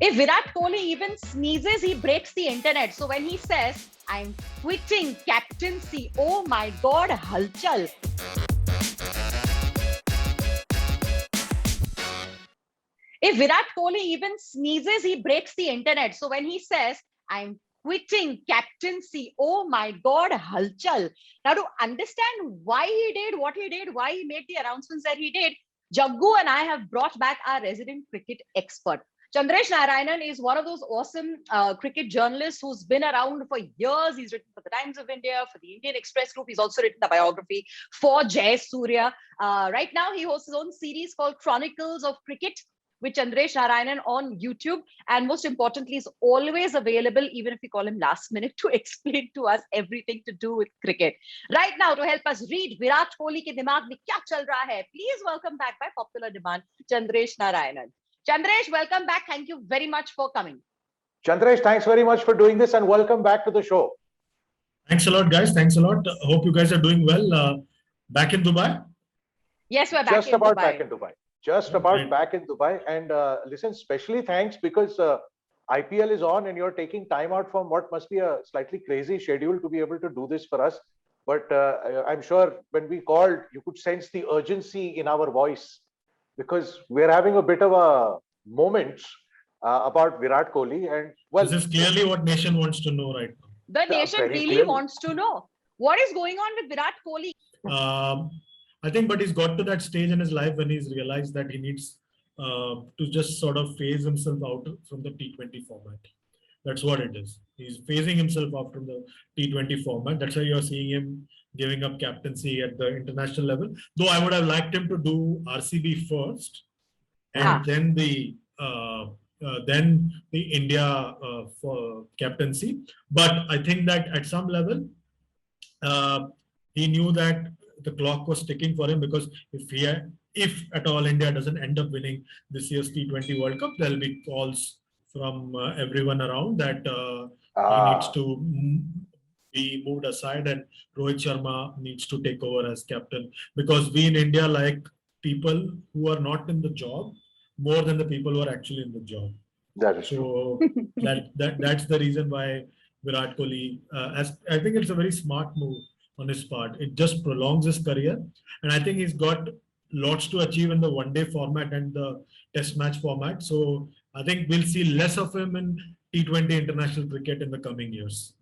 If Virat Kohli even sneezes, he breaks the internet. So when he says, I'm quitting captaincy, oh my God, halchal. If Virat Kohli even sneezes, he breaks the internet. So when he says, I'm quitting captaincy, oh my God, halchal. Now, to understand why he did what he did, why he made the announcements that he did, Jaggu and I have brought back our resident cricket expert. Chandresh Narayanan is one of those awesome cricket journalists who's been around for years. He's written for the Times of India, for the Indian Express Group. He's also written the biography for Jay Surya. Right now, he hosts his own series called Chronicles of Cricket with Chandresh Narayanan on YouTube. And most importantly, is always available, even if we call him last minute, to explain to us everything to do with cricket. Right now, to help us read Virat Kohli ke dimag mein kya chal raha hai, please welcome back by popular demand, Chandresh Narayanan. Chandresh, welcome back. Thank you very much for coming. Chandresh, thanks very much for doing this and welcome back to the show. Thanks a lot, guys. Thanks a lot. Hope you guys are doing well. Back in Dubai? Yes, we're back Just in about Dubai. back in Dubai. Just about back in Dubai. And listen, specially thanks because IPL is on and you're taking time out from what must be a slightly crazy schedule to be able to do this for us. But I'm sure when we called, you could sense the urgency in our voice because we're having a bit of a moment about Virat Kohli. And well, this is clearly what nation wants to know right now. The nation really clearly wants to know what is going on with Virat Kohli. I think, but he's got to that stage in his life when he's realized that he needs to just sort of phase himself out from the T20 format. That's what it is. He's phasing himself out from the T20 format. That's why you're seeing him giving up captaincy at the international level. Though I would have liked him to do RCB first, and then the India for captaincy. But I think that at some level, he knew that the clock was ticking for him because if at all India doesn't end up winning this year's T20 World Cup, there'll be calls from everyone around that he needs to be moved aside and Rohit Sharma needs to take over as captain because we in India like people who are not in the job more than the people who are actually in the job. That is so that's the reason why Virat Kohli, I think it's a very smart move on his part. It just prolongs his career. And I think he's got lots to achieve in the one-day format and the test match format. So I think we'll see less of him in T20 international cricket in the coming years.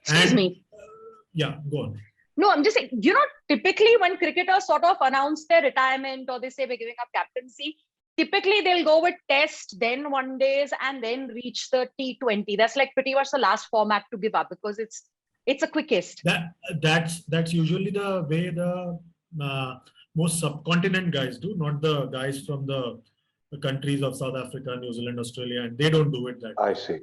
Excuse me. Yeah, go on. No, I'm just saying, typically when cricketers sort of announce their retirement or they say we're giving up captaincy, typically they'll go with test, then one days, and then reach the T20. That's like pretty much the last format to give up because it's the quickest. That's usually the way the most subcontinent guys do, not the guys from the countries of South Africa, New Zealand, Australia, and they don't do it that way. I see.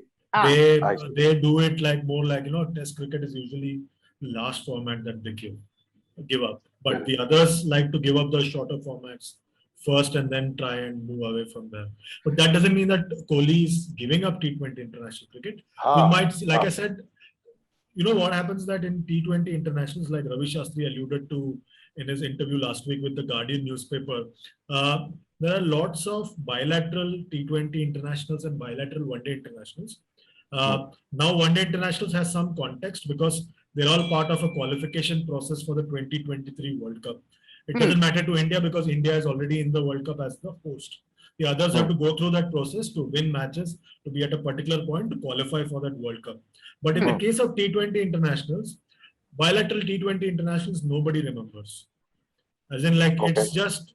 They do it like more like test cricket is usually the last format that they give up. But the others like to give up the shorter formats first and then try and move away from there. But that doesn't mean that Kohli is giving up T20 international cricket. You might, like I said, what happens that in T20 internationals, like Ravi Shastri alluded to in his interview last week with the Guardian newspaper, there are lots of bilateral T20 internationals and bilateral one-day internationals. Now one-day internationals has some context because they're all part of a qualification process for the 2023 World Cup. It doesn't matter to India because India is already in the World Cup as the host. The others have to go through that process to win matches, to be at a particular point to qualify for that World Cup. But in the case of T20 internationals, bilateral T20 internationals, nobody remembers. As in it's just,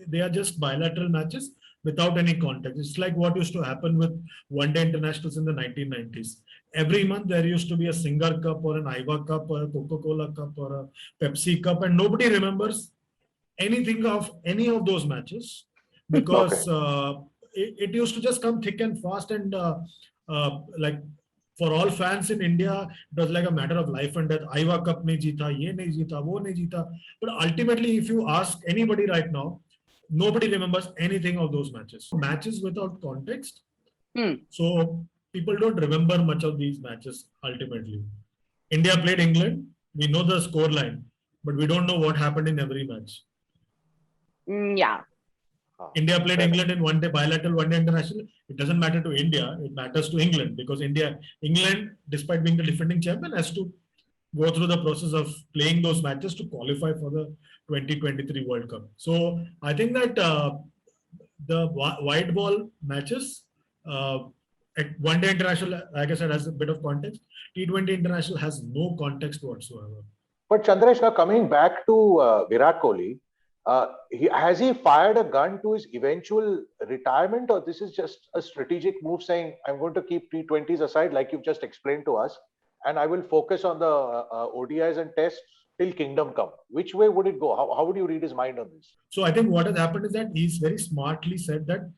they are just bilateral matches without any context. It's like what used to happen with one-day internationals in the 1990s. Every month there used to be a Singer Cup or an Aiva Cup or a Coca-Cola Cup or a Pepsi Cup and nobody remembers anything of any of those matches because it used to just come thick and fast and like for all fans in India, it was like a matter of life and death. Aiva Cup nahi jeeta, ye nahi jeeta, wo nahi jeeta. But ultimately, if you ask anybody right now, nobody remembers anything of those matches. Matches without context. So people don't remember much of these matches ultimately. India played England. We know the score line, but we don't know what happened in every match. Yeah. India played fair England in one day bilateral, one day international. It doesn't matter to India. It matters to England because England, despite being the defending champion, has to go through the process of playing those matches to qualify for the 2023 World Cup. So I think that the white ball matches, at one day international, like I said, has a bit of context. T20 international has no context whatsoever. But Chandresh, now coming back to Virat Kohli, has he fired a gun to his eventual retirement, or this is just a strategic move saying, I'm going to keep T20s aside, like you've just explained to us, and I will focus on the ODIs and tests till kingdom come? Which way would it go? How would you read his mind on this? So I think what has happened is that he's very smartly said that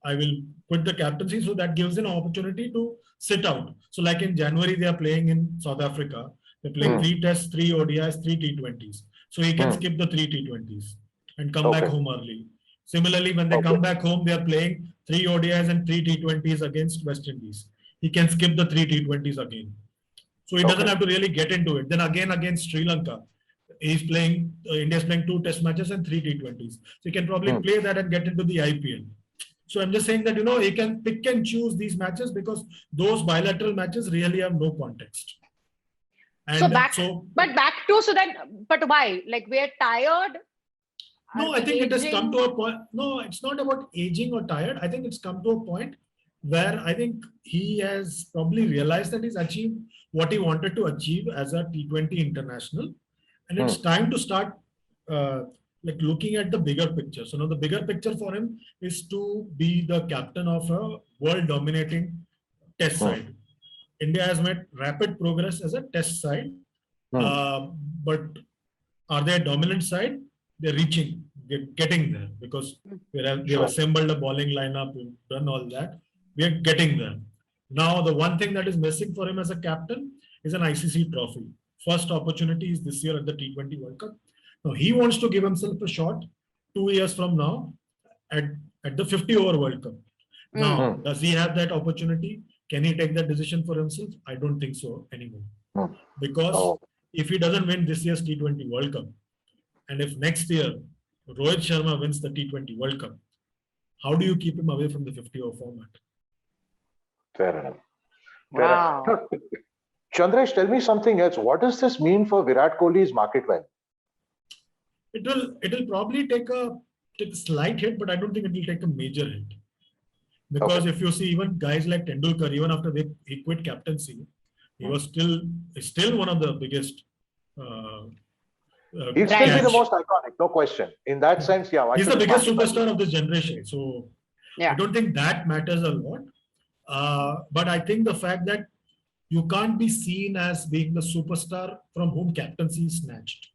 I will quit the captaincy, so that gives an opportunity to sit out. So like in January, they are playing in South Africa. They're playing 3 tests, 3 ODIs, 3 T20s. So he can skip the 3 T20s and come back home early. Similarly, when they come back home, they are playing 3 ODIs and 3 T20s against West Indies. He can skip the 3 T20s again. So he doesn't have to really get into it. Then again against Sri Lanka, he's playing, India's playing 2 test matches and 3 T20s. So he can probably play that and get into the IPL. So I'm just saying that, you know, he can pick and choose these matches because those bilateral matches really have no context. And but why? Like, we're tired? No, I think it has come to a point. No, it's not about aging or tired. I think it's come to a point where I think he has probably realized that he's achieved what he wanted to achieve as a T20 international. And it's time to start like looking at the bigger picture. So now the bigger picture for him is to be the captain of a world dominating test side. India has made rapid progress as a test side, but are they a dominant side? They're reaching, getting there because they've assembled a bowling lineup, we've done all that. We are getting there. Now, the one thing that is missing for him as a captain is an ICC trophy. First opportunity is this year at the T20 World Cup. Now, he wants to give himself a shot 2 years from now at the 50-over World Cup. Now, does he have that opportunity? Can he take that decision for himself? I don't think so anymore. Because if he doesn't win this year's T20 World Cup, and if next year Rohit Sharma wins the T20 World Cup, how do you keep him away from the 50-over format? Fair enough. Wow. Chandresh, tell me something else. What does this mean for Virat Kohli's market value? It will probably take a slight hit, but I don't think it will take a major hit. Because if you see even guys like Tendulkar, even after he quit captaincy, he was still one of the biggest. He'll still be the most iconic, no question. In that sense, yeah. He's the biggest superstar of this generation. So I don't think that matters a lot. But I think the fact that you can't be seen as being the superstar from whom captaincy is snatched.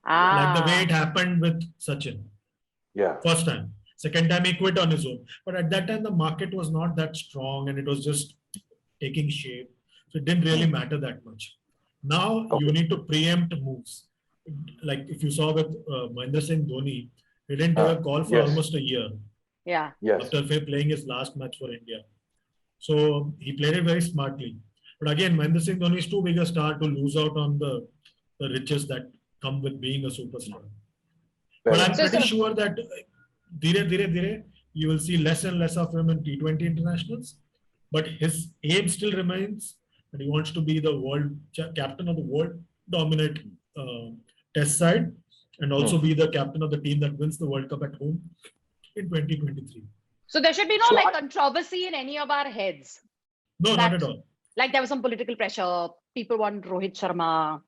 Like the way it happened with Sachin. Yeah. First time. Second time he quit on his own. But at that time, the market was not that strong and it was just taking shape. So it didn't really matter that much. Now you need to preempt moves. Like if you saw with Mahendra Singh Dhoni, he didn't take a call for almost a year. Yeah. After playing his last match for India. So he played it very smartly. But again, Mahendra Singh Dhoni is too big a star to lose out on the riches that come with being a superstar. But I'm pretty sure that you will see less and less of him in T20 internationals. But his aim still remains that he wants to be the world captain of the world dominant test side and also be the captain of the team that wins the World Cup at home in 2023. So there should be no controversy in any of our heads. No, not at all. Like there was some political pressure. People want Rohit Sharma.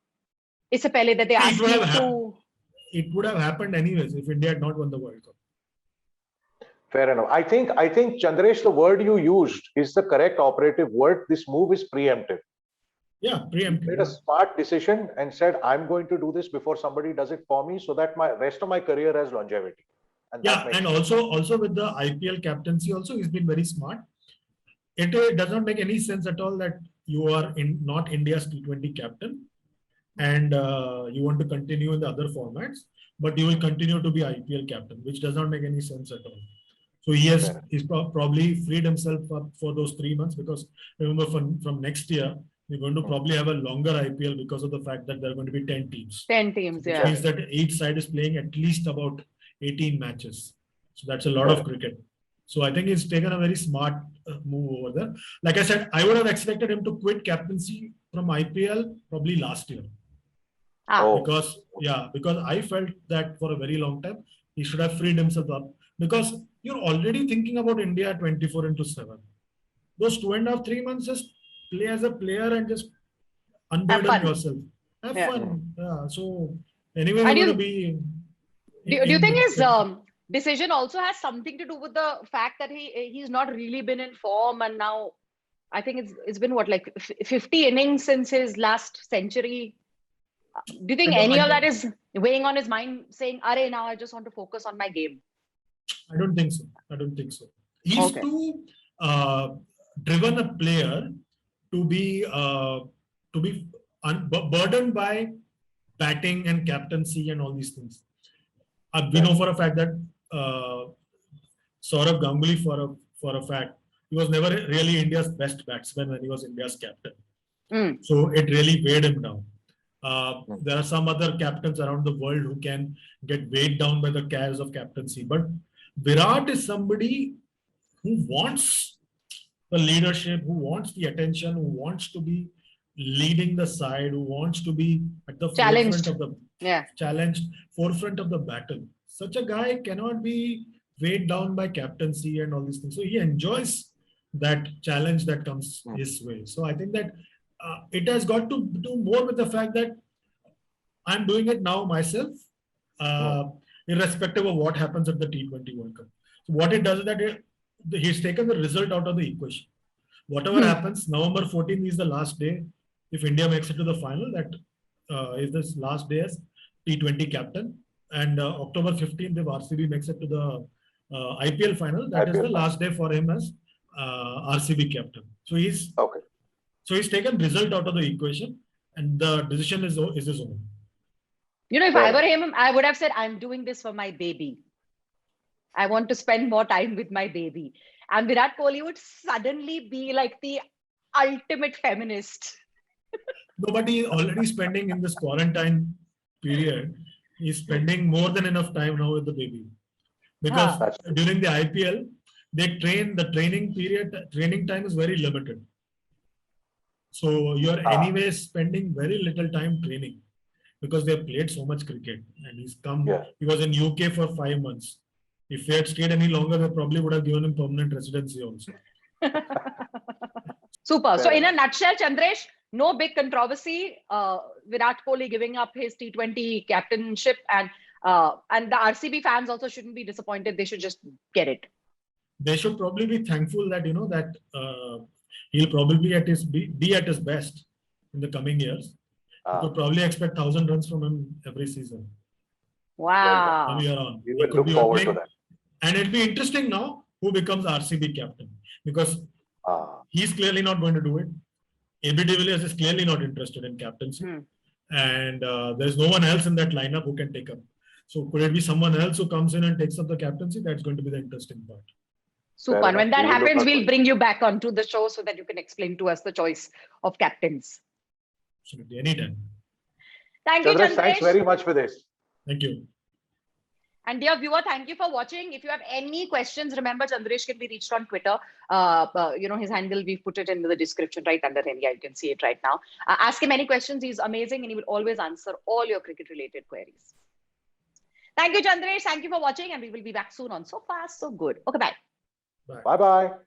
Isse pehle that they asked him to. It would have happened anyways if India had not won the World Cup. Fair enough. I think Chandresh, the word you used is the correct operative word. This move is preemptive. Yeah, preemptive. He made a smart decision and said, I'm going to do this before somebody does it for me so that my rest of my career has longevity. And also with the IPL captaincy also, he's been very smart. It does not make any sense at all that you are not India's T20 captain and you want to continue in the other formats, but you will continue to be IPL captain, which does not make any sense at all. So he's probably freed himself up for those 3 months because remember from next year, we're going to probably have a longer IPL because of the fact that there are going to be 10 teams. 10 teams, which means that each side is playing at least about 18 matches. So that's a lot of cricket. So I think he's taken a very smart move over there. Like I said, I would have expected him to quit captaincy from IPL probably last year. Because I felt that for a very long time, he should have freed himself up. Because you're already thinking about India 24/7. Those 2.5, 3 months, just play as a player and just unburden yourself. Have fun. Yeah. So anyway, we're going to be. Do you think his decision also has something to do with the fact that he's not really been in form, and now I think it's been what, like 50 innings since his last century? Do you think any of that is weighing on his mind, saying, "Arey, now I just want to focus on my game"? I don't think so. He's too driven a player to be burdened by batting and captaincy and all these things. We know for a fact that Saurav Ganguly, for a fact, he was never really India's best batsman when he was India's captain. So it really weighed him down. There are some other captains around the world who can get weighed down by the cares of captaincy. But Virat is somebody who wants the leadership, who wants the attention, who wants to be leading the side, who wants to be at the forefront of the forefront of the battle. Such a guy cannot be weighed down by captaincy and all these things. So he enjoys that challenge that comes his way. So I think that it has got to do more with the fact that I'm doing it now myself, irrespective of what happens at the T20 World Cup. So what it does is that he's taken the result out of the equation. Whatever happens, November 14th is the last day. If India makes it to the final, that is this last day as T20 captain. And October 15th, if RCB makes it to the IPL final, that is the last day for him as RCB captain. So he's taken result out of the equation, and the decision is his own. You know, if I were him, I would have said, "I'm doing this for my baby. I want to spend more time with my baby." And Virat Kohli would suddenly be like the ultimate feminist. No, but he's already spending in this quarantine period. He's spending more than enough time now with the baby. Because during the IPL, the training time is very limited. So you're anyway spending very little time training because they have played so much cricket. And he was in UK for 5 months. If he had stayed any longer, they probably would have given him permanent residency also. Super. So in a nutshell, Chandresh, no big controversy. Virat Kohli giving up his T20 captainship, and the RCB fans also shouldn't be disappointed. They should just get it. They should probably be thankful that that he'll probably be at his best in the coming years. You could probably expect 1,000 runs from him every season. Wow. From here on. We will look forward to that. And it'll be interesting now who becomes RCB captain, because he's clearly not going to do it. AB de Villiers is clearly not interested in captaincy. And there's no one else in that lineup who can take up. So could it be someone else who comes in and takes up the captaincy? That's going to be the interesting part. Super. And when that happens, we'll bring you back onto the show so that you can explain to us the choice of captains. Absolutely. Anytime. Thank you, Chandresh. Thanks very much for this. Thank you. And dear viewer, thank you for watching. If you have any questions, remember Chandresh can be reached on Twitter. His handle, we've put it in the description right under him. Yeah, you can see it right now. Ask him any questions. He's amazing and he will always answer all your cricket-related queries. Thank you, Chandresh. Thank you for watching, and we will be back soon on So Fast, So Good. Okay, bye. Bye-bye.